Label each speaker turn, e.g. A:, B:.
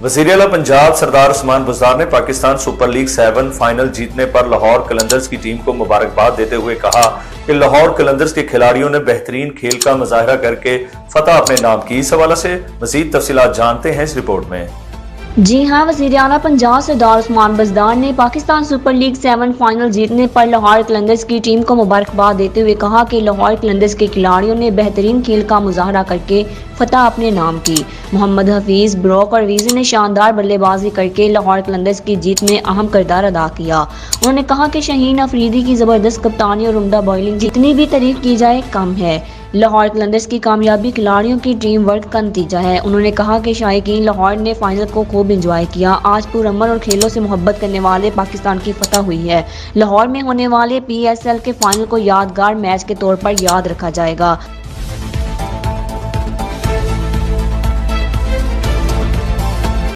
A: वज़ीर-ए-आला पंजाब सरदार उस्मान बुज़दार ने Pakistan super league 7 final जीतने पर लाहौर कलंदर्स की टीम को मुबारकबाद देते हुए कहा कि लाहौर कलंदर्स के खिलाड़ियों ने बेहतरीन खेल का मुजाहरा करके फतह अपने नाम की। इस हवाले से मज़ीद तफसीलात जानते हैं इस रिपोर्ट में।
B: जी हाँ, वज़ीर-ए-आला पंजाब सरदार उस्मान बुज़दार ने पाकिस्तान सुपर लीग 7 फाइनल जीतने पर लाहौर कलंदर्स की टीम को मुबारकबाद देते हुए कहा कि लाहौर कलंदर्स के खिलाड़ियों ने बेहतरीन खेल का मुजाहरा करके फतह अपने नाम की। मोहम्मद हफीज, ब्रोक और वीज़ी ने शानदार बल्लेबाजी करके लाहौर कलंदर्स की जीत में अहम किरदार अदा किया। उन्होंने कहा कि शाहीन अफरीदी की ज़बरदस्त कप्तानी और उम्दा बॉलिंग जितनी भी तारीफ की जाए कम है। लाहौर कलंदर्स की कामयाबी खिलाड़ियों की टीम वर्क का नतीजा है। उन्होंने कहा कि शायकीन लाहौर ने फाइनल को खूब एंजॉय किया। आज पुरअमन और खेलों से मोहब्बत करने वाले पाकिस्तान की फतह हुई है। लाहौर में होने वाले PSL के फाइनल को यादगार मैच के तौर पर याद रखा जाएगा।